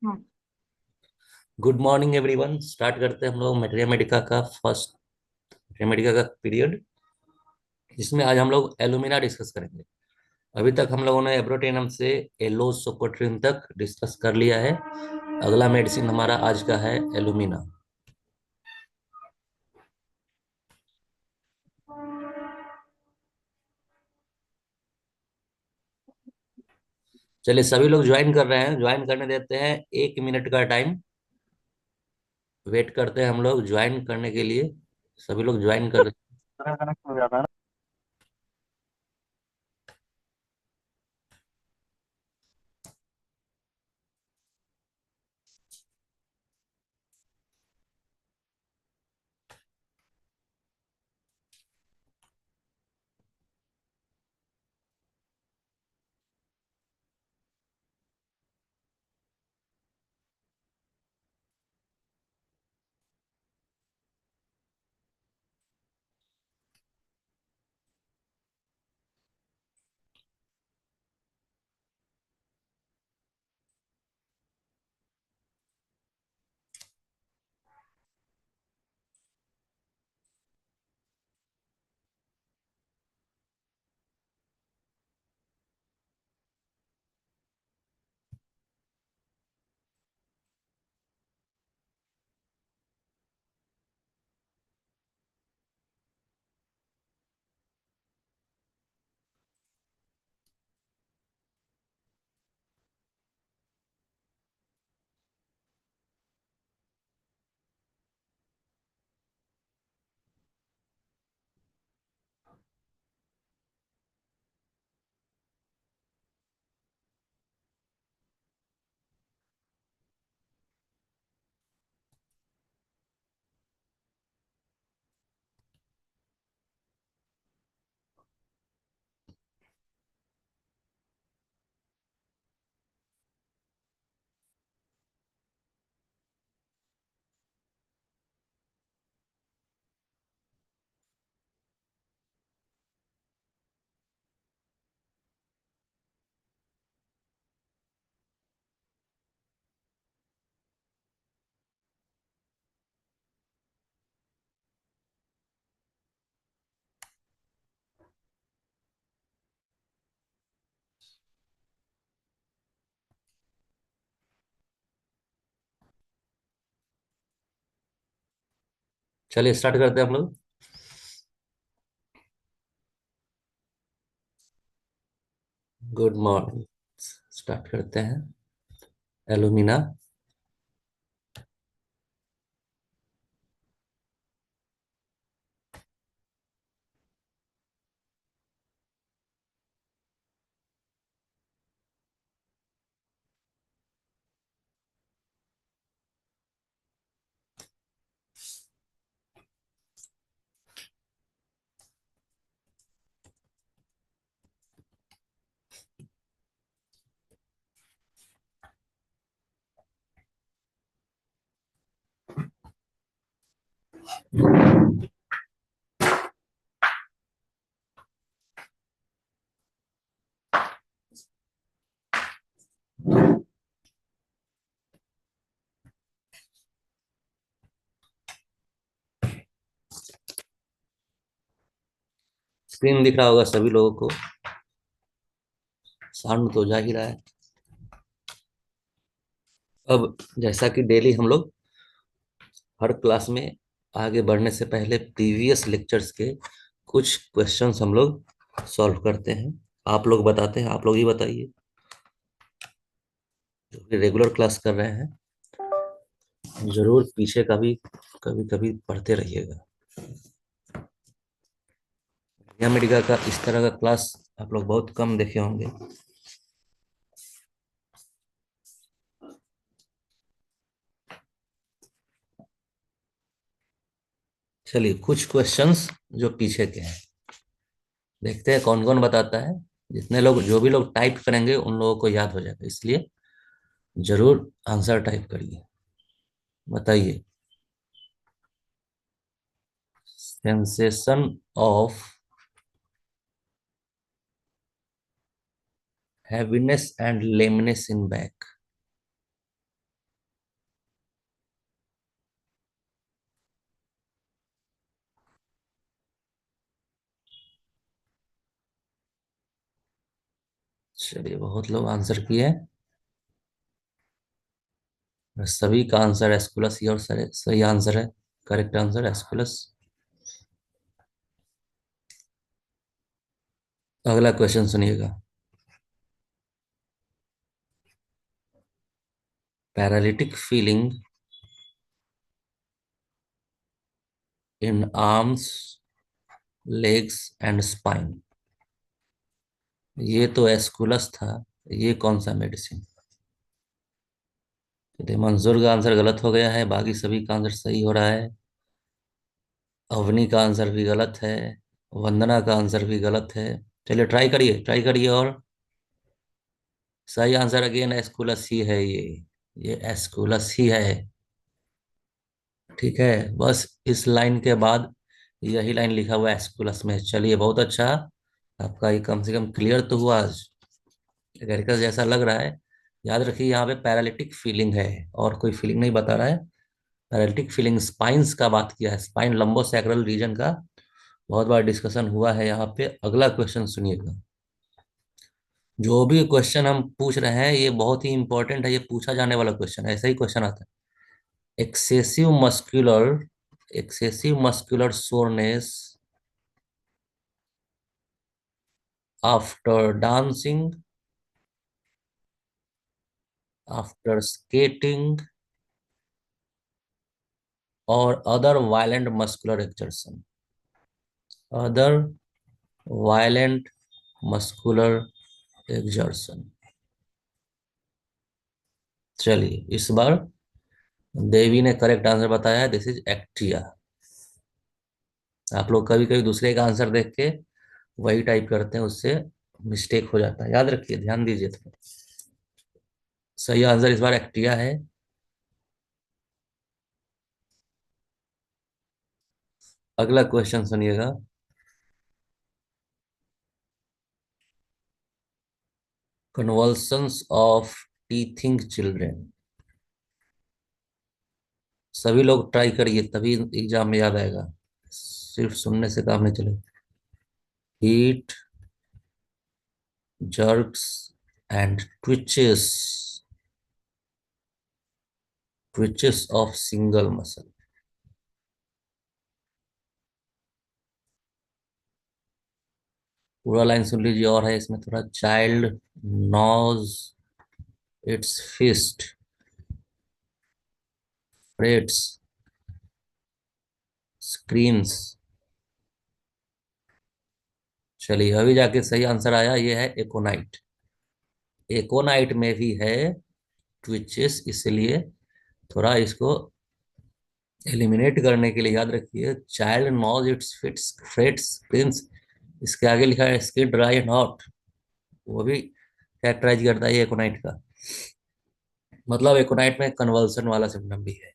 हम्म। Good morning everyone. Start करते हैं हम लोग मैथमेटिका का फर्स्ट मैथमेटिका का पीरियड, जिसमें आज हम लोग एलुमिना डिस्कस करेंगे। अभी तक हम लोगों ने एब्रोटेनम से एलोस सोकोट्रिन तक डिस्कस कर लिया है। अगला मेडिसिन हमारा आज का है एलुमिना। चलिए, सभी लोग ज्वाइन कर रहे हैं, ज्वाइन करने देते हैं। 1 मिनट का टाइम वेट करते हैं हम लोग ज्वाइन करने के लिए। सभी लोग ज्वाइन कर रहे कनेक्ट हो जाता है ना। हैं। चलिए स्टार्ट करते हैं हम लोग। Good morning. स्टार्ट करते हैं एलुमिना। स्क्रीन दिख रहा होगा सभी लोगों को। साउंड तो जा ही रहा है। अब जैसा कि डेली हम लोग हर क्लास में आगे बढ़ने से पहले प्रीवियस लेक्चर्स के कुछ क्वेश्चंस हम लोग सॉल्व करते हैं। आप लोग बताते हैं, आप लोग ही बताइए। जो कि रेगुलर क्लास कर रहे हैं, जरूर पीछे का भी कभी कभी पढ़ते रहिएगा। मेडिका का इस तरह का क्लास आप लोग बहुत कम देखे होंगे। चलिए, कुछ क्वेश्चंस जो पीछे के हैं, देखते हैं कौन कौन बताता है। जितने लोग, जो भी लोग टाइप करेंगे उन लोगों को याद हो जाएगा, इसलिए जरूर आंसर टाइप करिए। बताइए। Sensation of heaviness and lameness in back. चलिए, बहुत लोग आंसर किए। सभी का आंसर एस्कुलस ही और सही आंसर है। Correct answer Aesculus. अगला क्वेश्चन सुनिएगा। Paralytic feeling in arms, legs and spine. ये तो एस्कुलस था। ये कौन सा मेडिसिन? चलिए, मंजूर का आंसर गलत हो गया है, बाकी सभी का आंसर सही हो रहा है। अवनी का आंसर भी गलत है। वंदना का आंसर भी गलत है। चलिए, ट्राई करिए। और सही आंसर अगेन एस्कुलस ही है ये एस्कुलस ही है। ठीक है। बस इस लाइन के बाद यही लाइन लिखा हुआ है एस्कुलस में। चलिए, बहुत अच्छा। आपका ये कम से कम क्लियर तो हुआ आज। एगेरिकस जैसा लग रहा है। याद रखिए, यहाँ पे पैरालिटिक फीलिंग है, और कोई फीलिंग नहीं बता रहा है। पैरालिटिक फीलिंग स्पाइंस का बात किया है, स्पाइन लंबोसैक्रल रीजन का बहुत बार डिस्कशन हुआ है यहाँ पे। अगला क्वेश्चन सुनिएगा। जो भी क्वेश्चन हम पूछ रहे हैं ये बहुत ही इंपॉर्टेंट है, ये पूछा जाने वाला क्वेश्चन है, ऐसा ही क्वेश्चन आता है। Excessive muscular soreness after dancing, after skating और other violent muscular exertion. Other violent muscular exertion. चलिए, इस बार देवी ने करेक्ट आंसर बताया है, दिस इज एक्टिया। आप लोग कभी कभी दूसरे का आंसर देख के वही टाइप करते हैं, उससे मिस्टेक हो जाता है। याद रखिए, ध्यान दीजिए थोड़ा। सही आंसर इस बार एक्टिया है। अगला क्वेश्चन सुनिएगा। कन्वल्सन्स ऑफ टीथिंग चिल्ड्रेन। सभी लोग ट्राई करिए, तभी एग्जाम में याद आएगा। सिर्फ सुनने से काम नहीं चलेगा। Heat, jerks and twitches of single muscle. पूरा लाइन सुन लीजिए। और है इसमें थोड़ा, child knows its fist, frets, screams. चलिए, अभी जाके सही आंसर आया, ये है एकोनाइट। एकोनाइट में भी है ट्विचेस, इसलिए थोड़ा इसको एलिमिनेट करने के लिए याद रखिए, child knows its fits frets screams. इसके आगे लिखा है स्किन ड्राई एंड हॉट। वो भी कैरेक्टराइज करता है एकोनाइट का। मतलब एकोनाइट में कन्वर्सन वाला सिम्टम भी है।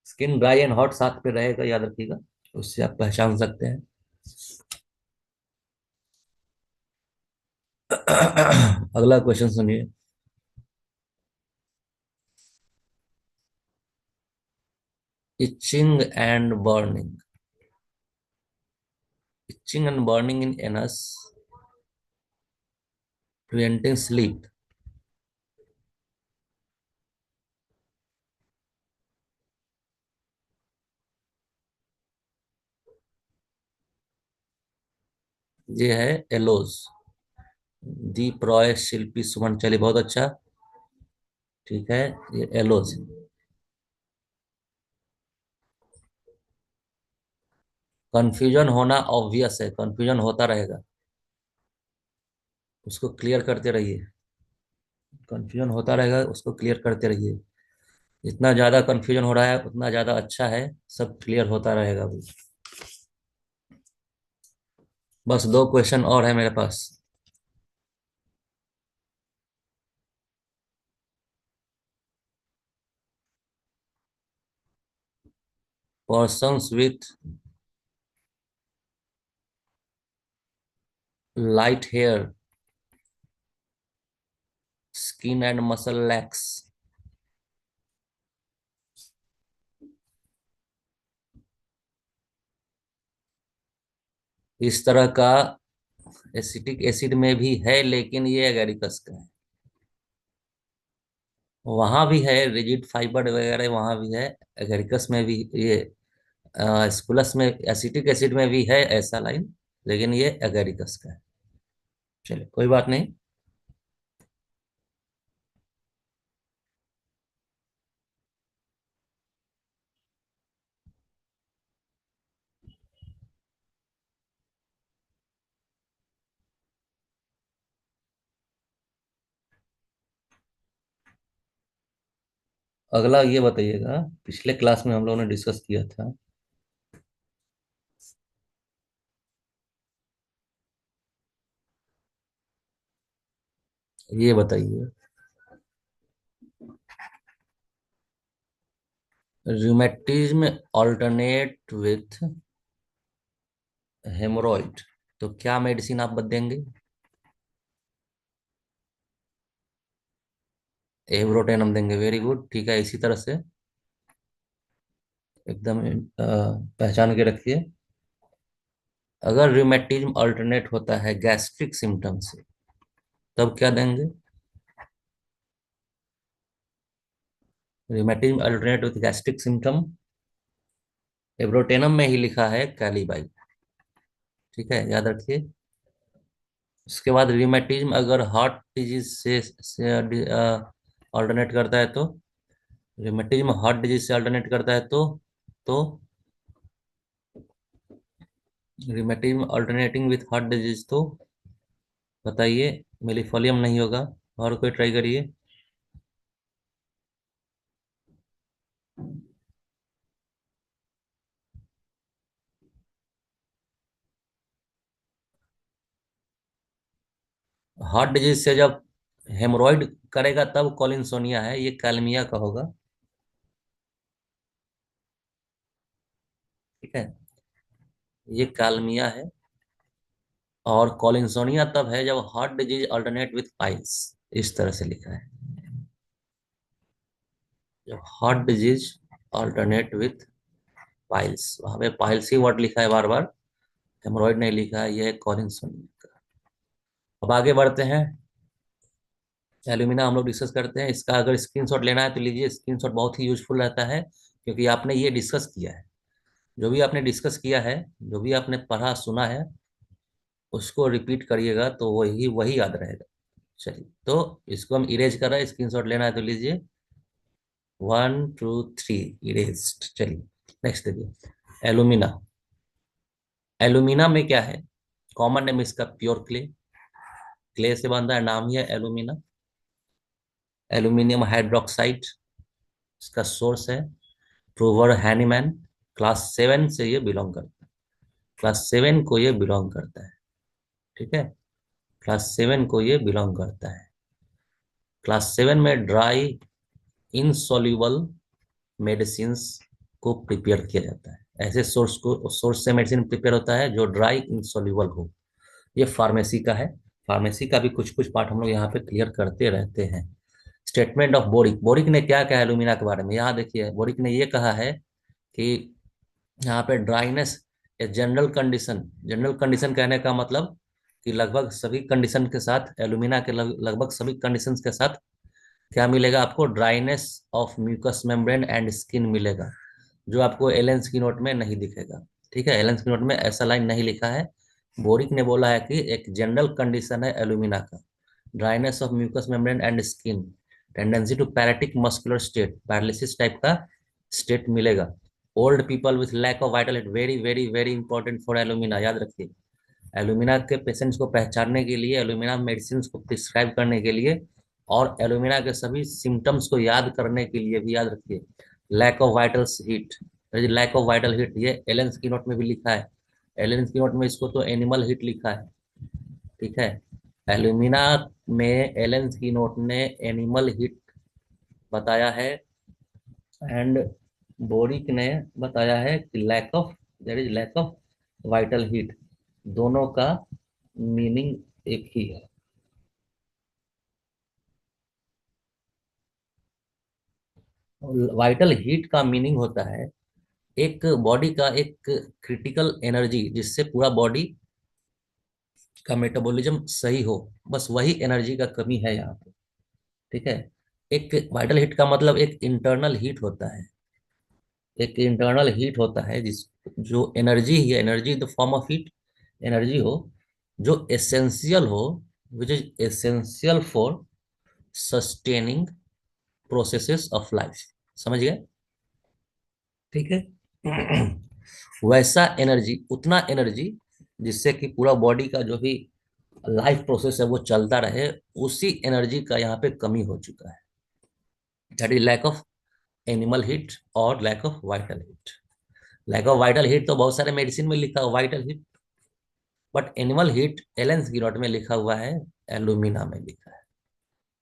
स्किन ड्राई एंड हॉट साथ पे रहेगा, याद रखिएगा, उससे आप पहचान सकते हैं। अगला क्वेश्चन सुनिए। Etching and burning. Etching and burning in anus preventing sleep. ये है एलोज। दीप रॉय, शिल्पी सुमन। चलिए, बहुत अच्छा। ठीक है, ये एलोज। कंफ्यूजन होना ऑब्वियस है, कंफ्यूजन होता रहेगा, उसको क्लियर करते रहिए। कंफ्यूजन होता रहेगा, उसको क्लियर करते रहिए। जितना ज्यादा कंफ्यूजन हो रहा है उतना ज्यादा अच्छा है, सब क्लियर होता रहेगा अभी। बस दो क्वेश्चन और है मेरे पास। Persons with light hair, skin and muscle lax. इस तरह का एसिटिक एसिड में भी है, लेकिन ये एगेरिकस का है। वहां भी है रिजिड फाइबर वगैरह, वहां भी है। एगेरिकस में भी ये स्कुलस में एसिटिक एसिड में भी है ऐसा लाइन, लेकिन ये एगेरिकस का है। चलिए कोई बात नहीं। अगला ये बताइएगा, पिछले क्लास में हम लोगों ने डिस्कस किया था। ये बताइए, रूमेटिज्म अल्टरनेट विथ हेमोरॉइड, तो क्या मेडिसिन आप देंगे? एवरोटेनम देंगे, वेरी गुड, ठीक है। इसी तरह से एकदम पहचान के रखिए। अगर रूमेटिज्म अल्टरनेट होता है गैस्ट्रिक सिम्टम से, तब क्या देंगे? Rheumatism alternate with gastric symptom, abrotanum में ही लिखा है कैलीबाई। ठीक है, याद रखिए। उसके बाद रूमेटिज्म अगर हार्ट डिजीज से अल्टरनेट करता है तो, रूमेटिज्म हार्ट डिजीज से अल्टरनेट करता है तो rheumatism alternating with heart disease तो बताइए। मेलिफोलियम नहीं होगा, और कोई ट्राई करिए। हार्ट डिजीज से जब हेमोरॉइड करेगा तब कॉलिनसोनिया है, ये कैलमिया का होगा। ठीक है, ये कैलमिया है। और कॉलिनसोनिया तब है जब heart disease alternate with piles, इस तरह से लिखा है। जब heart disease alternate with piles, वहां पे पाइल्स ही वर्ड लिखा है बार बार, हेमोरॉइड नहीं लिखा है, ये कॉलिनसोनिया का। अब आगे बढ़ते हैं। एल्यूमिना हम लोग डिस्कस करते हैं। इसका अगर स्क्रीनशॉट लेना है तो लीजिए, स्क्रीनशॉट बहुत ही यूजफुल रहता है, क्योंकि आपने ये डिस्कस किया है। जो भी आपने डिस्कस किया है, जो भी आपने पढ़ा सुना है, उसको रिपीट करिएगा तो वही वही याद रहेगा। चलिए, तो इसको हम इरेज कर रहे हैं, स्क्रीनशॉट लेना है तो लीजिए। 1 2 3 इरेज्ड। चलिए नेक्स्ट देखिए, एलुमिना। एलुमिना में क्या है? कॉमन नेम इसका प्योर क्ले, क्ले से बंधा है, नाम ही है एलुमिना। एल्यूमिनियम हाइड्रोक्साइड इसका सोर्स है। प्रूवर हैनीमैन, क्लास 7 से ये बिलोंग करता है, क्लास 7 को ये बिलोंग करता है। ठीक है, क्लास 7 को ये बिलोंग करता है। क्लास 7 में ड्राई इनसॉल्युबल मेडिसिन को प्रिपेयर किया जाता है। ऐसे सोर्स से मेडिसिन प्रिपेयर होता है जो ड्राई इनसॉल्युबल हो। ये फार्मेसी का है। फार्मेसी का भी कुछ कुछ पार्ट हम लोग यहाँ पे क्लियर करते रहते हैं। स्टेटमेंट ऑफ बोरिक, बोरिक ने क्या कहा एल्यूमिना के बारे में, यहाँ देखिए। बोरिक ने ये कहा है कि यहाँ पे dryness a general condition. General condition कहने का मतलब कि लगभग सभी कंडीशन के साथ, एल्यूमिना के लगभग सभी कंडीशंस के साथ क्या मिलेगा आपको? Dryness of mucous membrane and skin मिलेगा, जो आपको एलेंस की नोट में नहीं दिखेगा। ठीक है, एलेंस की नोट में ऐसा लाइन नहीं लिखा है। बोरिक ने बोला है कि एक जनरल कंडीशन है एल्यूमिना का, dryness of mucous membrane and skin, tendency to paretic muscular state, paralysis type का स्टेट मिलेगा। Old people with lack of vital heat, very very very important for alumina, याद रखिए। एल्यूमिना के patients को पहचानने के लिए, एल्यूमिना मेडिसिन को प्रिस्क्राइब करने के लिए, और एल्यूमिना के सभी सिम्टम्स को याद करने के लिए भी याद रखिए। Lack of vital heat, lack of vital heat ये एलेंस की नोट में भी लिखा है। एलेंस की नोट में इसको तो एनिमल हीट लिखा है। ठीक है, एल्यूमिना में एलेंस की नोट ने एनिमल हीट बताया है, एंड बोरिक ने बताया है कि lack of, there is lack of vital heat. दोनों का मीनिंग एक ही है। वाइटल हीट का मीनिंग होता है एक बॉडी का एक क्रिटिकल एनर्जी, जिससे पूरा बॉडी का मेटाबॉलिज्म सही हो, बस वही एनर्जी का कमी है यहाँ पे। ठीक है। एक वाइटल हीट का मतलब एक इंटरनल हीट होता है, एक इंटरनल हीट होता है जिस जो energy he energy in the form of heat, energy हो जो एसेंशियल हो, which is essential for sustaining processes of life. समझ गए? ठीक है। वैसा एनर्जी, उतना एनर्जी जिससे कि पूरा बॉडी का जो भी लाइफ प्रोसेस है वो चलता रहे, उसी एनर्जी का यहाँ पे कमी हो चुका है। That is lack of animal heat और lack of vital heat. Lack of vital heat तो बहुत सारे मेडिसिन में लिखा हुआ vital heat, but animal heat Allen's keynote में लिखा हुआ है, एलुमिना में लिखा है।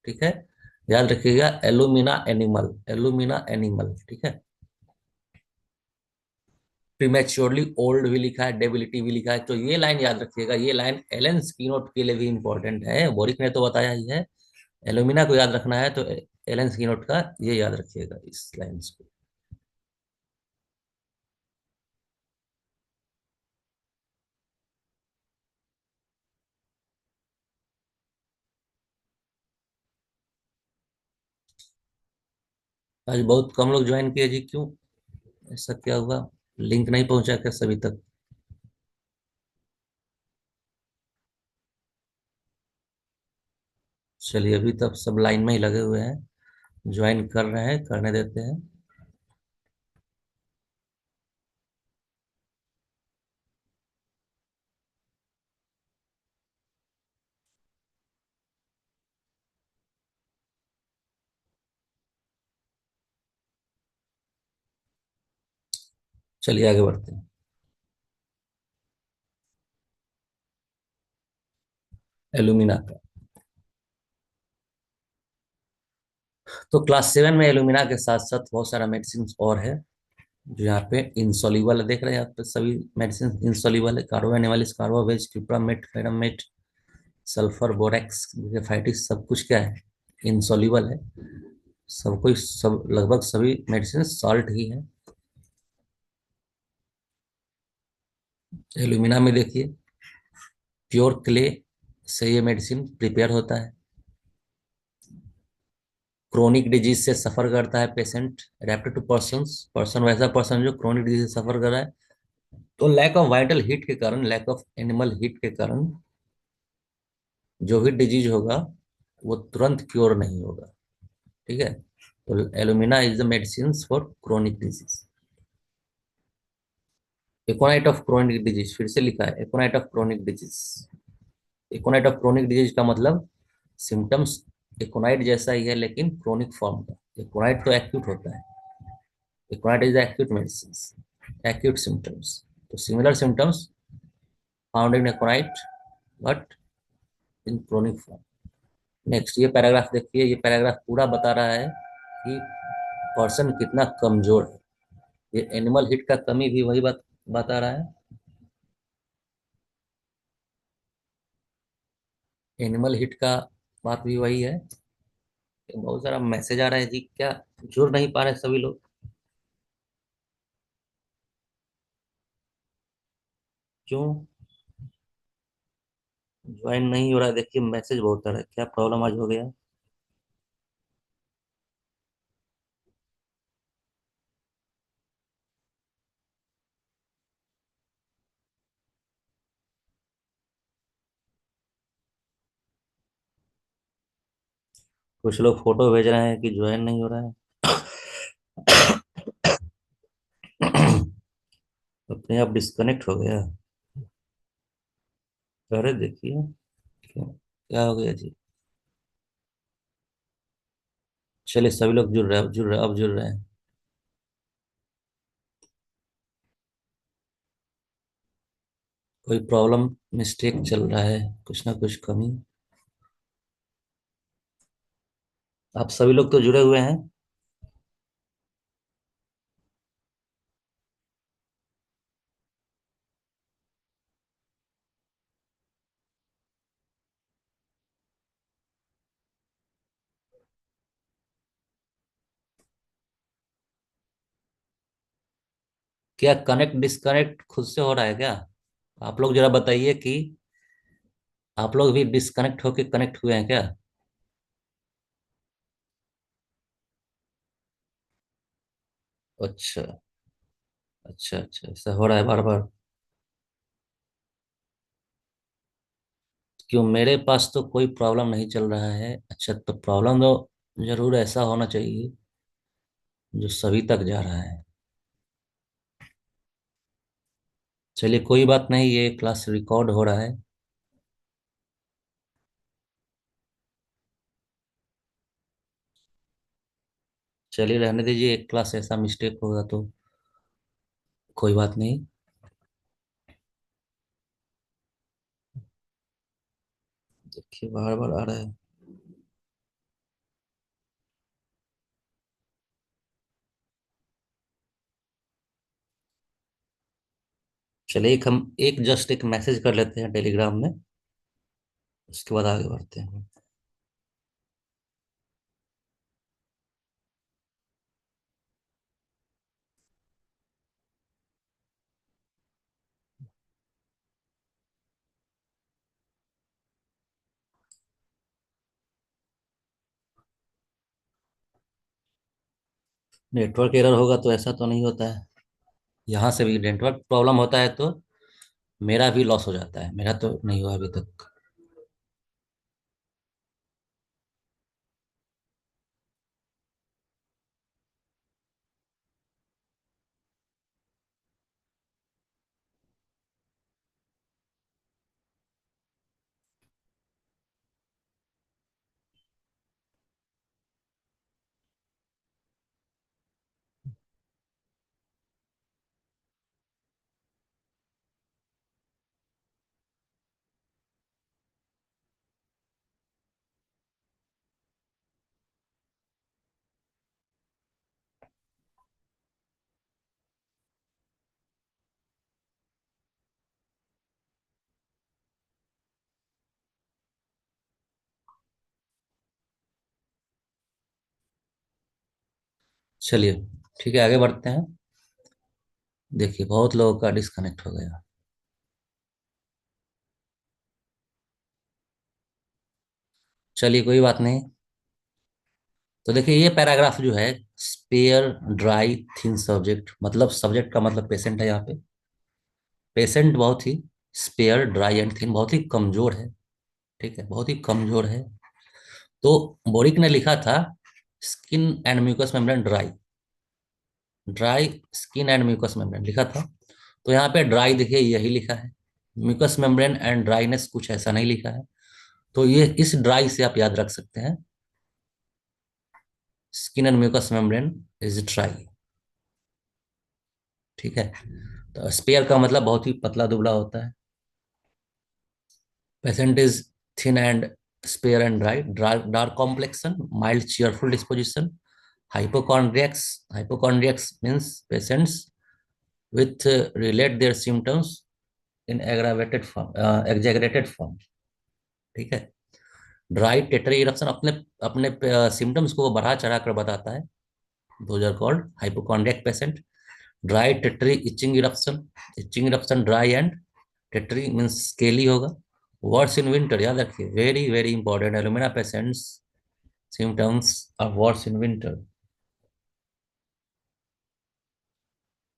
ठीक है। याद रखिएगा, एलुमिना एनिमल, एलुमिना एनिमल। ठीक है। प्रीमेच्योरली ओल्ड भी लिखा है, डेबिलिटी भी लिखा है। तो ये लाइन याद रखिएगा, ये लाइन एलन स्कीनोट के लिए भी इंपॉर्टेंट है, बोरिक ने तो बताया ही है। एलुमिना को याद रखना है तो एलन स्कीनोट का ये याद रखिएगा, इस लाइन्स को। आज बहुत कम लोग ज्वाइन किए जी, क्यों? ऐसा क्या हुआ? लिंक नहीं पहुंचा क्या सभी तक? चलिए, अभी तक सब लाइन में ही लगे हुए हैं, ज्वाइन कर रहे हैं, करने देते हैं। चलिए आगे बढ़ते हैं। एलुमिना का, तो क्लास 7 में एलुमिना के साथ साथ बहुत सारा मेडिसिन और है जो यहाँ पे इंसॉल्युबल है। देख रहे हैं आप पे सभी मेडिसिन इंसॉल्युबल है। कार्बोएनिवालिस, कार्बोवेज, क्यूप्रामेट, फेरामेट, सल्फर, बोरेक्स, ग्रेफाइटिस, सब कुछ क्या है? इंसॉल्युबल है। सब कोई, सब लगभग सभी मेडिसिन सॉल्ट ही है। एल्यूमिना में देखिए, प्योर क्ले से ये मेडिसिन प्रिपेयर होता है। क्रोनिक डिजीज से सफर करता है patient, adapted to person, person वैसा पर्सन जो क्रोनिक डिजीज से सफर कर रहा है, तो लैक ऑफ वाइटल हीट के कारण, लैक ऑफ एनिमल हीट के कारण जो भी डिजीज होगा वो तुरंत क्योर नहीं होगा। ठीक है। तो alumina is the medicine for chronic disease. Aconite of chronic disease, फिर से लिखा है aconite of chronic disease. Aconite of chronic disease का मतलब सिम्टम्स एकोनाइट जैसा ही है लेकिन क्रोनिक फॉर्म का। एकोनाइट तो एक्यूट होता है, aconite is the acute medicine, acute symptoms. तो similar symptoms found in aconite but in chronic form. Next ये पैराग्राफ देखिए, ये पैराग्राफ पूरा बता रहा है कि पर्सन कितना कमजोर है। ये एनिमल हिट का कमी भी वही बात बता रहा है। एनिमल हिट का बात भी वही है। बहुत सारा मैसेज आ रहा है जी, क्या जुड़ नहीं पा रहे सभी लोग? क्यों ज्वाइन नहीं हो रहा है? देखिए मैसेज बहुत आ रहा है, क्या प्रॉब्लम आज हो गया? कुछ लोग फोटो भेज रहे हैं कि ज्वाइन नहीं हो रहा है। अपने आप डिस्कनेक्ट हो गया। अरे देखिए, क्यों, क्या हो गया जी? चलिए सभी लोग जुड़ रहे हैं, अब जुड़ रहे हैं, अब जुड़ रहे हैं। कोई प्रॉब्लम, मिस्टेक चल रहा है, कुछ ना कुछ कमी। आप सभी लोग तो जुड़े हुए हैं। क्या कनेक्ट डिस्कनेक्ट खुद से हो रहा है क्या? आप लोग जरा बताइए कि आप लोग भी डिस्कनेक्ट होके कनेक्ट हुए हैं क्या? अच्छा अच्छा अच्छा, ऐसा हो रहा है बार बार? क्यों, मेरे पास तो कोई प्रॉब्लम नहीं चल रहा है। अच्छा, तो प्रॉब्लम तो जरूर ऐसा होना चाहिए जो सभी तक जा रहा है। चलिए कोई बात नहीं, ये क्लास रिकॉर्ड हो रहा है। चलिए रहने दीजिए, एक क्लास ऐसा मिस्टेक होगा तो कोई बात नहीं। देखिए बार बार आ रहा है। चलिए हम एक जस्ट एक मैसेज कर लेते हैं टेलीग्राम में, उसके बाद आगे बढ़ते हैं। नेटवर्क एरर होगा तो ऐसा तो नहीं होता है। यहाँ से भी नेटवर्क प्रॉब्लम होता है तो मेरा भी लॉस हो जाता है, मेरा तो नहीं हुआ अभी तक। चलिए ठीक है, आगे बढ़ते हैं। देखिए बहुत लोगों का डिस्कनेक्ट हो गया। चलिए कोई बात नहीं। तो देखिए ये पैराग्राफ जो है, स्पेयर ड्राई थिन सब्जेक्ट, मतलब सब्जेक्ट का मतलब पेशेंट है यहाँ पे। पेशेंट बहुत ही स्पेयर ड्राई एंड थिन, बहुत ही कमजोर है। ठीक है, बहुत ही कमजोर है। तो बोरिक ने लिखा था skin and mucous membrane dry, dry skin and mucous membrane लिखा था। तो यहाँ पे ड्राई देखिए यही लिखा है, म्यूकस मेम्ब्रेन एंड ड्राइनेस कुछ ऐसा नहीं लिखा है। तो ये इस ड्राई से आप याद रख सकते हैं, skin and mucous membrane is dry. ठीक है। तो स्पेयर का मतलब बहुत ही पतला दुबला होता है। Patient is thin and spare and dry, dark complexion, mild cheerful disposition, hypochondriacs. Hypochondriacs means patients with relate their symptoms in aggravated form, exaggerated form. ठीक है। ड्राई टेटरी इरप्शन, अपने अपने सिम्टम्स को वो बढ़ा चढ़ा कर बताता है। Those are called hypochondriac patient. Dry tettery itching eruption, itching eruption dry and tettery means scaly होगा। वर्स इन विंटर, याद रखिए, very very important, alumina patients symptoms are worse in winter.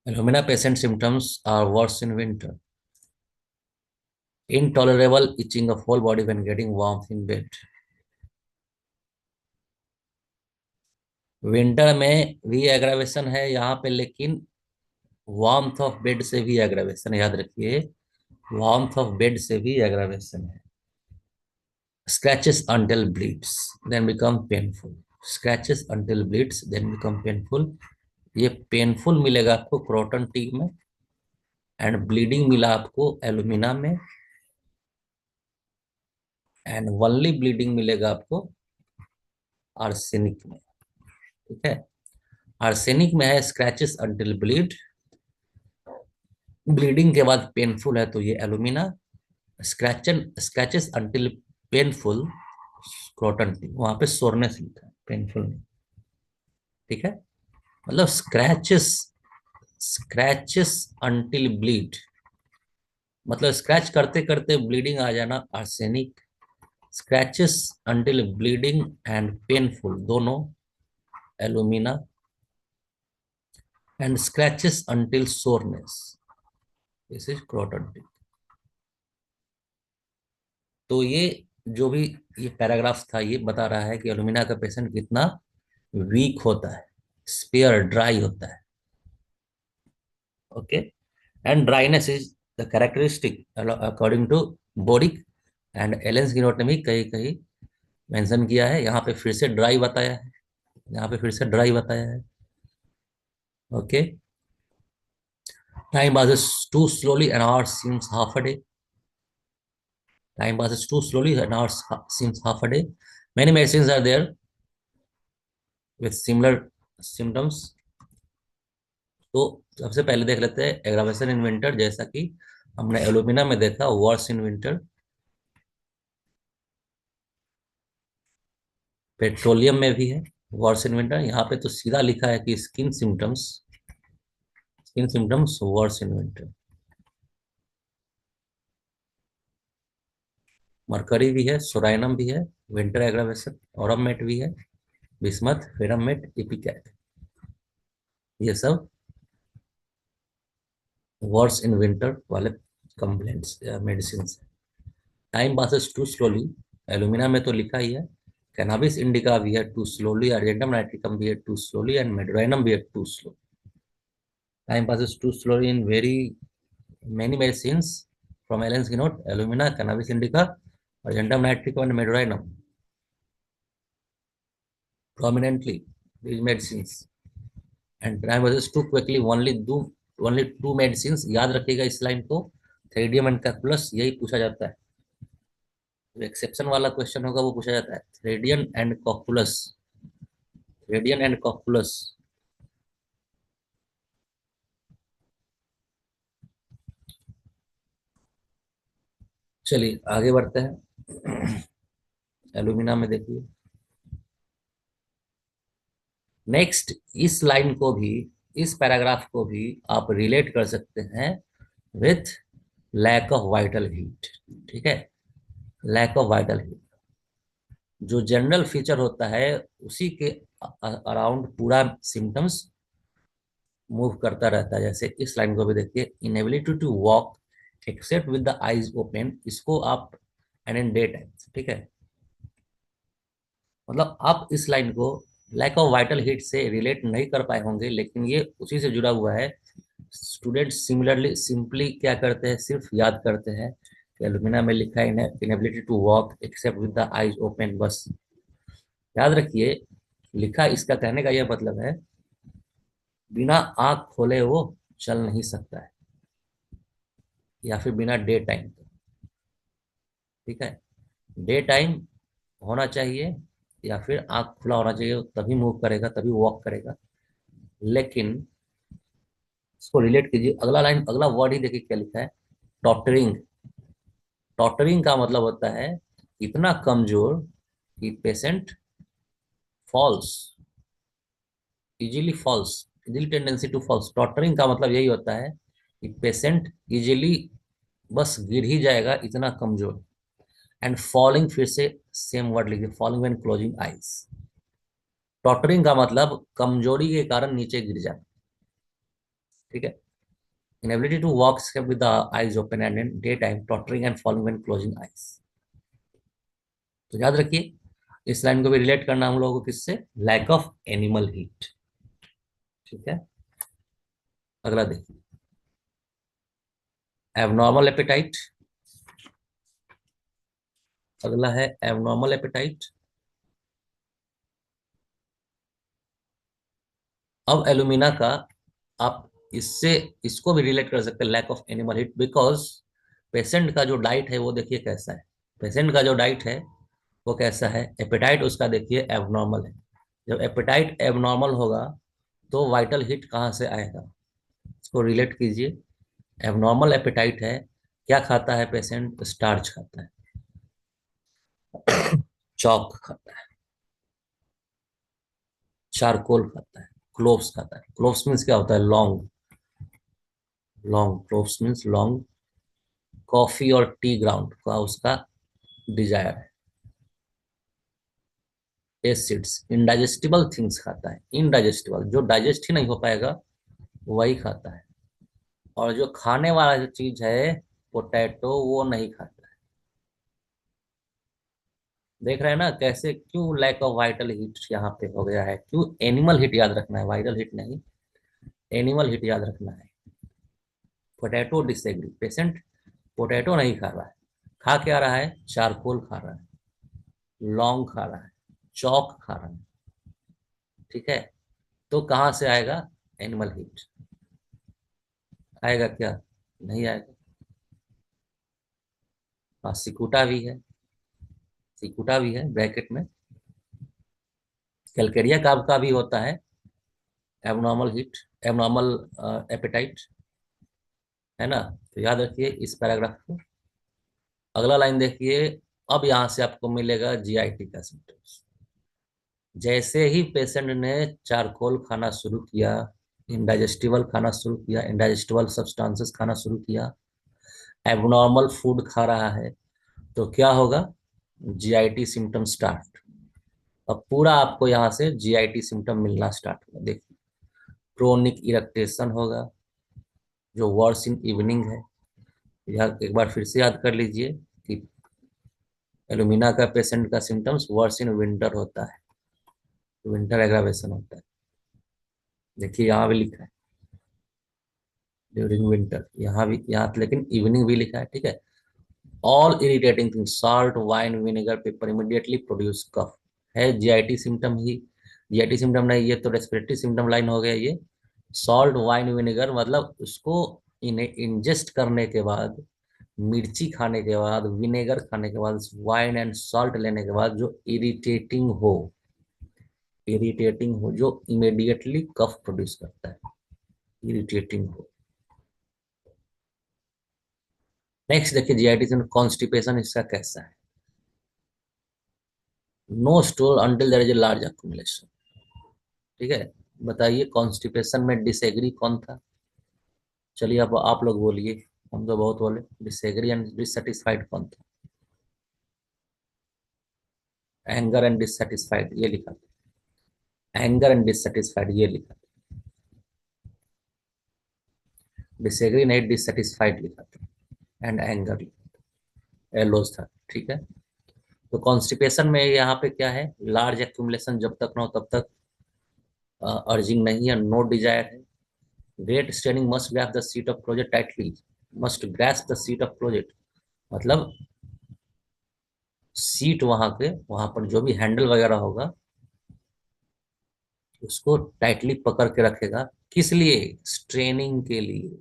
Alumina patient symptoms are worse in winter. Intolerable itching of whole body when getting warmth in bed. Winter में भी aggravation है यहाँ पे, लेकिन warmth of bed से भी aggravation, याद रखिए, वार्मथ ऑफ बेड से भी एग्रावेशन है। Scratches until bleeds then become painful. Scratches until bleeds then become painful. ये पेनफुल मिलेगा आपको क्रोटन टी में, एंड ब्लीडिंग मिला आपको एलुमिना में, एंड वनली ब्लीडिंग मिलेगा आपको आर्सेनिक में। ठीक है। आर्सेनिक में है स्क्रैचेस अंटिल ब्लीड, ब्लीडिंग के बाद पेनफुल है तो ये alumina, scratching scratches until painful croton टी, वहां पे सोरनेस लिखा है, पेनफुल नहीं। ठीक है। मतलब स्क्रैचेस, स्क्रैचेस अंटिल ब्लीड, मतलब स्क्रैच करते करते ब्लीडिंग आ जाना arsenic, scratches until bleeding and painful दोनों alumina, and scratches until soreness this is croton tig. तो ये जो भी ये पैराग्राफ था ये बता रहा है कि एलुमिना का पेशेंट कितना वीक होता है, स्पेयर ड्राई होता है। Okay, and dryness is the characteristic according to Boericke and Allen's keynote ने भी कहीं कहीं मेंशन किया है। यहाँ पे फिर से ड्राई बताया है, यहाँ पे फिर से ड्राई बताया है। Okay, time passes too slowly, an hour seems half a day. Time passes too slowly, an hour seems half a day. Many medicines are there with similar symptoms. तो सबसे पहले देख लेते हैं एग्रावेशन इन विंटर, जैसा कि हमने alumina में देखा वर्स इन विंटर। पेट्रोलियम में भी है वर्स इन विंटर। यहाँ पे तो सीधा लिखा है कि skin symptoms worse in winter. Mercury भी है, सोराइनम भी है, विंटर एग्रावेशन, ऑरमेट भी है, बिस्मथ, फेरमेट, इपिकैट, ये सब वर्स इन विंटर वाले complaints medicine. Time passes too slowly, alumina में तो लिखा ही है। कैनाबिस इंडिका भी है टू स्लोली, अर्जेंटम नाइट्रिकम भी है टू स्लोली, एंड मेडोराइनम भी है too slow. Time passes too slowly in very many medicines from Allen's keynote, alumina, cannabis indica, argentum nitricum, and medorinum. Prominently, these medicines. And time passes too quickly. Only two medicines. याद रखिएगा इस line को, थ्रेडियम and calculus, यही पूछा जाता है। जो exception वाला क्वेश्चन होगा वो पूछा जाता है, थ्रेडियन एंड कॉकुलस, थ्रेडियन एंड कॉकुलस। चलिए आगे बढ़ते हैं। एलुमिना में देखिए नेक्स्ट, इस लाइन को भी, इस पैराग्राफ को भी आप रिलेट कर सकते हैं with lack of vital heat. ठीक है, लैक ऑफ वाइटल हीट जो जनरल फीचर होता है उसी के अराउंड पूरा सिम्टम्स मूव करता रहता है। जैसे इस लाइन को भी देखिए, inability to walk except with the eyes open, इसको आप एंड इन डे टाइम, ठीक है, मतलब आप इस लाइन को लैक ऑफ वाइटल हीट से रिलेट नहीं कर पाए होंगे, लेकिन ये उसी से जुड़ा हुआ है। स्टूडेंट सिमिलरली सिंपली क्या करते हैं, सिर्फ याद करते हैं कि एलुमिना में लिखा है inability to walk except with the eyes open, बस याद रखिए। लिखा इसका कहने का यह मतलब है बिना आंख खोले वो चल नहीं सकता है, या फिर बिना डे टाइम, ठीक है, डे टाइम होना चाहिए या फिर आंख खुला होना चाहिए, तभी मूव करेगा, तभी वॉक करेगा। लेकिन इसको रिलेट कीजिए, अगला लाइन, अगला वर्ड ही देखिए क्या लिखा है, टॉटरिंग। टॉटरिंग का मतलब होता है इतना कमजोर कि patient falls, easily tendency to falls. Tottering का मतलब यही होता है कि पेशेंट इजीली बस गिर ही जाएगा, इतना कमजोर। एंड फॉलिंग, फिर से सेम वर्ड लिखिए, falling when closing eyes. Tottering का मतलब कमजोरी के कारण नीचे गिर जाना, ठीक है। Inability to walk with the eyes open and in day time, tottering and falling when closing eyes. तो याद रखिए इस लाइन को भी रिलेट करना हम लोगों को किससे, लैक ऑफ एनिमल हीट, ठीक है। अगला देखिए, एबनॉर्मल एपेटाइट। अगला है एबनॉर्मल एपेटाइट। अब एलुमिना का आप इससे, इसको भी रिलेट कर सकते हैं lack of animal heat, because patient का जो डाइट है वो देखिए कैसा है। पेशेंट का जो डाइट है वो कैसा है, एपेटाइट उसका देखिए एबनॉर्मल है। जब एपेटाइट एबनॉर्मल होगा तो वाइटल हीट कहाँ से आएगा, इसको रिलेट कीजिए। एबनॉर्मल एपेटाइट है, क्या खाता है पेशेंट, स्टार्च खाता है, चॉक खाता है, चारकोल खाता है, क्लोव्स खाता है। क्लोव्स मीन्स क्या होता है, लौंग, लौंग, क्लोव्स मीन्स लौंग। कॉफी और टी ग्राउंड का उसका डिजायर है। एसिड्स, इनडाइजेस्टिबल थिंग्स खाता है, इनडाइजेस्टिबल जो डाइजेस्ट ही नहीं हो पाएगा वही खाता है। और जो खाने वाला जो चीज है पोटैटो, वो नहीं खाता है। देख रहे हैं ना कैसे, क्यों लैक ऑफ वाइटल हीट यहाँ पे हो गया है, क्यों एनिमल हीट याद रखना है, वाइटल हीट नहीं, एनिमल हीट याद रखना है। पोटैटो डिसएग्री, पेशेंट पोटैटो नहीं खा रहा है, खा क्या रहा है, चारकोल खा रहा है, लौंग खा रहा है, चौक खा रहा है। ठीक है, तो कहाँ से आएगा एनिमल हीट, आएगा क्या, नहीं आएगा। हाँ सिकुटा भी है, सिकुटा भी है ब्रैकेट में। कैलकेरिया का भी होता है एबनॉर्मल हीट, एबनॉर्मल एपेटाइट, है ना। तो याद रखिए इस पैराग्राफ को। अगला लाइन देखिए, अब यहां से आपको मिलेगा जीआईटी का सिम्टम्स। जैसे ही पेशेंट ने चारकोल खाना शुरू किया, इनडाइजेस्टिबल खाना शुरू किया, इनडाइजेस्टिबल सब्सटेंसेस खाना शुरू किया, एबनॉर्मल फूड खा रहा है, तो क्या होगा, जीआईटी सिम्टम स्टार्ट। अब पूरा आपको यहाँ से जीआईटी सिम्टम मिलना स्टार्ट होगा। देखिए, क्रोनिक इरेक्टेशन होगा जो वर्स इन इवनिंग है। यह एक बार फिर से याद कर लीजिए कि एलुमिना का पेशेंट का सिम्टम्स वर्स इन विंटर होता है, विंटर एग्रावेशन होता है। देखिए यहाँ भी लिखा है ड्यूरिंग विंटर, यहाँ भी, यहाँ लेकिन इवनिंग भी लिखा है। ठीक है, all irritating things salt wine vinegar pepper immediately produce cough, है जीआईटी सिम्टम ही। जीआईटी सिम्टम नहीं, ये तो रेस्पिरेटरी सिम्टम लाइन हो गया। ये सॉल्ट वाइन विनेगर मतलब उसको इन्हें इंजेस्ट करने के बाद, मिर्ची खाने के बाद, विनेगर खाने के बाद, वाइन एंड सॉल्ट लेने के बाद जो इरिटेटिंग हो, इरिटेटिंग हो, जो इमीडिएटली कफ प्रोड्यूस करता है, इरिटेटिंग हो। नेक्स्ट देखिए जीआईटी से कॉन्स्टिपेशन, इसका कैसा है, no stool until there is a large accumulation. ठीक है, बताइए कॉन्स्टिपेशन में डिसएग्री कौन था, चलिए अब आप लोग बोलिए, हम तो बहुत बोले। डिसएग्री एंड डिससेटिस्फाइड कौन था, एंगर एंड डिससेटिस्फाइड ये लिखा था, एंगर एंड डिससेटिस्फाइड ये लिखा था, डिसएग्री नहीं डिससेटिस्फाइड लिखा था, एंड एंगर लिखा था, एलोज था। ठीक है, तो कॉन्स्टिपेशन में यहाँ पे क्या है, लार्ज एक्यूमुलेशन जब तक ना हो तब तक अर्जिंग नहीं है, नो डिजायर है। Great straining must grasp the seat of project tightly, must grasp the seat of project मतलब सीट वहां के, वहां पर जो भी हैंडल वगैरह होगा उसको टाइटली पकड़ के रखेगा। किस लिए, स्ट्रेनिंग के लिए,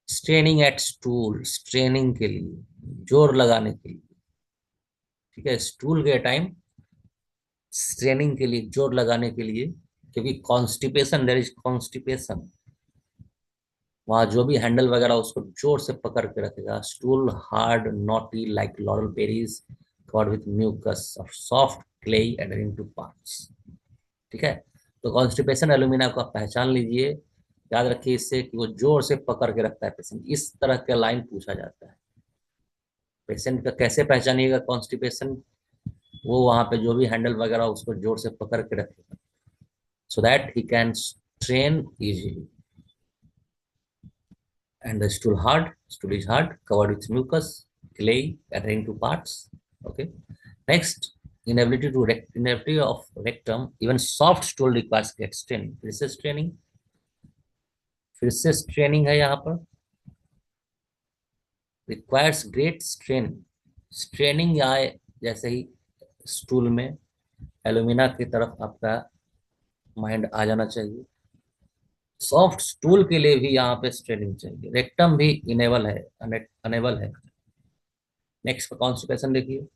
स्ट्रेनिंग एट स्टूल, स्ट्रेनिंग के लिए, जोर लगाने के लिए। ठीक है, स्टूल के टाइम स्ट्रेनिंग के लिए, जोर लगाने के लिए, क्योंकि कॉन्स्टिपेशन, देयर इज कॉन्स्टिपेशन, वहां जो भी हैंडल वगैरह उसको जोर से पकड़ के रखेगा। Stool hard knotty like laurel berries covered with mucus of soft clay adhering to parts. ठीक है, तो कॉन्स्टिपेशन एलुमिना को आप पहचान लीजिए, याद रखिए इससे कि वो जोर से पकड़ के रखता है पेशेंट। इस तरह का लाइन पूछा जाता है, पेशेंट का कैसे पहचानिएगा कॉन्स्टिपेशन, वो वहां पे जो भी हैंडल वगैरह उसको जोर से पकड़ के रखेगा, so that he can strain easily. And the stool is hard, covered with mucus, clay, adhering to parts. Okay. Next, inability of rectum, even soft stool requires great straining. फिर से स्ट्रेनिंग है यहाँ पर, रिक्वायर्स ग्रेट स्ट्रेन, स्ट्रेनिंग आए जैसे ही stool में alumina की तरफ आपका माइंड आ जाना चाहिए। सॉफ्ट स्टूल के लिए भी यहाँ पे स्ट्रेनिंग चाहिए, रेक्टम भी इनेबल है, अनेबल है। नेक्स्ट कॉन्स्टिपेशन देखिए,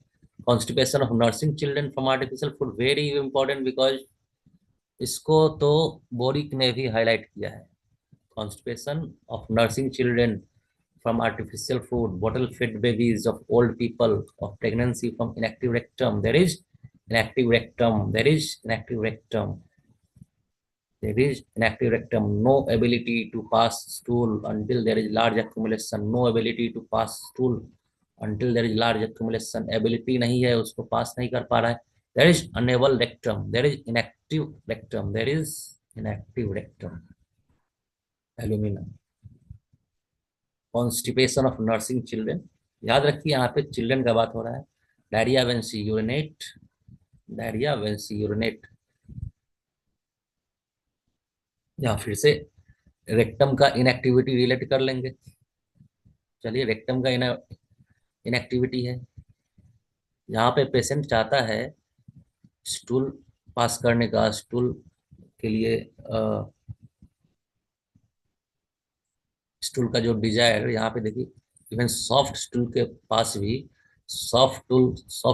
constipation of nursing children from artificial food, very important, because इसको तो बोरिक ने भी हाईलाइट किया है। Constipation of nursing children from artificial food, bottle fed babies of old people, of pregnancy from inactive rectum, there is inactive rectum, there is inactive rectum. There is inactive rectum, no ability to pass stool until there is large accumulation, no ability to pass stool until there is large accumulation, ability नहीं है, उसको पास नहीं कर पा रहा है. There is unable rectum, there is inactive rectum, there is inactive rectum. Alumina. Constipation of nursing children, याद रखिए यहाँ पे चिल्ड्रन का बात हो रहा है. Diarrhoea when she urinate, diarrhoea when she urinate. यहाँ फिर से रेक्टम का इनएक्टिविटी रिलेट कर लेंगे. चलिए, रेक्टम का इनएक्टिविटी है. यहाँ पे पेशेंट चाहता है स्टूल पास करने का, स्टूल के लिए स्टूल का जो डिजायर, यहाँ पे देखिए इवन सॉफ्ट स्टूल के पास भी, सॉफ्ट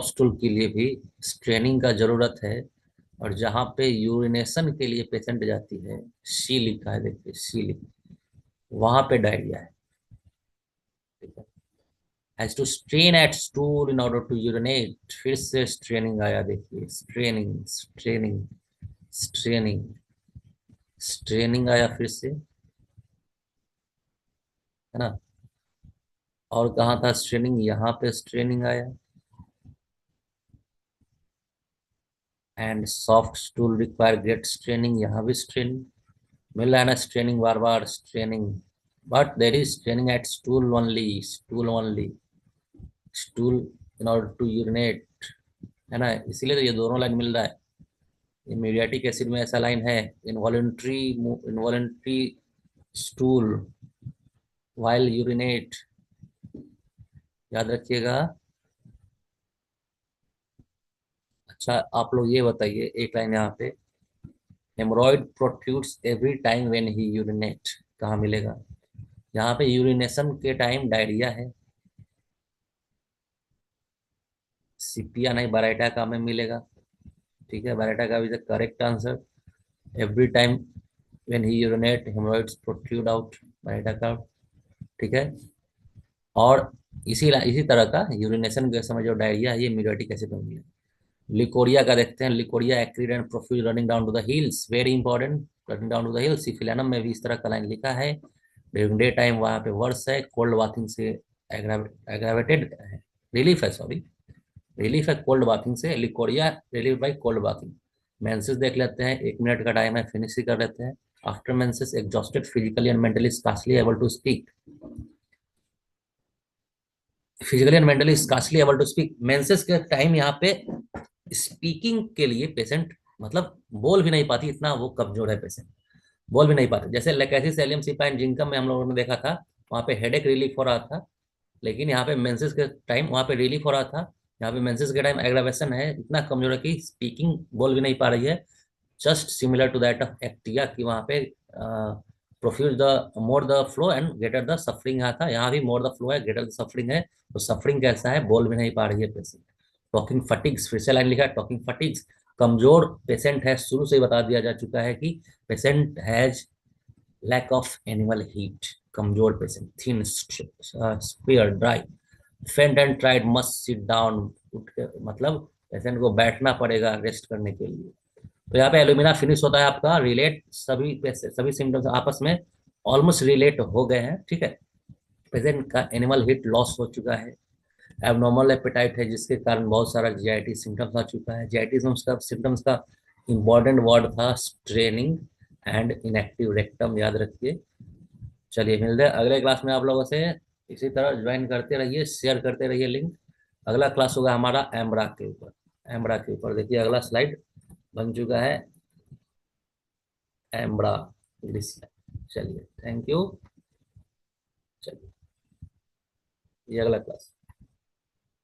स्टूल के लिए भी स्ट्रेनिंग का जरूरत है. और जहाँ पे यूरिनेशन के लिए पेशेंट जाती है, सी लिखा है, देखिए सी लिख, वहां पे डायरिया है. ठीक है. Has to strain at stool in order to urinate, फिर से स्ट्रेनिंग आया, देखिए स्ट्रेनिंग स्ट्रेनिंग स्ट्रेनिंग स्ट्रेनिंग आया फिर से, है ना. और कहाँ था स्ट्रेनिंग, यहाँ पे स्ट्रेनिंग आया. And soft stool require great straining, यहाँ भी स्ट्रेनिंग मिल रहा है ना, स्ट्रेनिंग बार बार straining. But there is straining at stool only, stool only, stool in order to urinate, है ना. इसीलिए तो ये दोनों लाइन मिल रहा है. मीडियाटिक एसिड में ऐसा लाइन है, इनवॉलेंट्री स्टूल व्हाइल यूरिनेट, याद रखिएगा. अच्छा, आप लोग ये बताइए, एक लाइन यहाँ पे, haemorrhoid protrudes every time when he urinate, कहाँ मिलेगा. यहाँ पे यूरिनेशन के टाइम डायरिया है, सिपिया नहीं बराइटा का में मिलेगा. ठीक है, बराइटा का भी correct answer. Every time when he urinate hemorrhoids protrude out, Baryta का. ठीक है. और इसी तरह का यूरिनेशन के समय जो डायरिया है, ये मीडियाटिक एसिड में मिलेगा. लिकोरिया का देखते हैं. Leucorrhoea acrid and profuse running down to the heels, very important, running down to the heels. Syphilinum में भी इस तरह का लाइन लिखा है. ड्यूरिंग डे टाइम वहां पे वर्स है, कोल्ड बाथिंग से एग्रावेटेड है, रिलीफ है, सॉरी रिलीफ है कोल्ड बाथिंग से. Leucorrhoea relief by cold bathing. Menses देख लेते हैं, 1 मिनट का टाइम है, फिनिश ही कर लेते हैं. After menses exhausted physically and mentally, scarcely able to speak. Physically and mentally scarcely able to speak. Menses के टाइम यहाँ पे स्पीकिंग के लिए पेशेंट, मतलब बोल भी नहीं पाती, इतना वो कमजोर है पेशेंट, बोल भी नहीं पाते. जैसे लेकेसिस एलियम सिपाइन जिंकम में हम लोगों ने देखा था, वहाँ पे हेडेक रिलीफ हो रहा था, लेकिन यहाँ पे मेंसेस के टाइम वहाँ पे रिलीफ हो रहा था. यहाँ पे मेंसेस के टाइम एग्रावेशन है, इतना कमजोर है कि स्पीकिंग बोल भी नहीं पा रही है. Just similar to that of actaea, कि वहाँ पे profuse the more the flow and greater the suffering आता है. यहाँ भी मोर द फ्लो है, ग्रेटर द सफरिंग है. तो सफरिंग कैसा है, बोल भी नहीं पा रही है पेशेंट. टॉकिंग फटिग्स, फिर से लाइन लिखा है, टॉकिंग फटिग्स. कमजोर पेशेंट है, शुरू से ही बता दिया जा चुका है कि patient has lack of animal heat, कमजोर patient. Thin, spare, dry, faint and tired, must sit down, उठ के, मतलब पेशेंट को बैठना पड़ेगा रेस्ट करने के लिए. तो यहाँ पे एल्यूमिना फिनिश होता है आपका. रिलेट, सभी सिम्टम्स आपस में ऑलमोस्ट रिलेट हो गए हैं. ठीक है. पेशेंट का एनिमल हीट लॉस हो चुका है. एबनॉर्मल एपेटाइट है, जिसके कारण बहुत सारा जीआईटी सिम्टम्स आ चुका है. जीआईटी सिम्टम्स का इंपॉर्टेंट वर्ड था स्ट्रेनिंग एंड इनएक्टिव रेक्टम, याद रखिए. चलिए, मिलते हैं अगले क्लास में आप लोगों से. इसी तरह ज्वाइन करते रहिए, शेयर करते रहिए लिंक. अगला क्लास होगा हमारा एम्ब्रा के ऊपर. एम्ब्रा के ऊपर देखिए, अगला स्लाइड बन चुका है, एम्ब्रा ग्लिसिया. चलिए, थैंक यू. चलिए, ये अगला क्लास.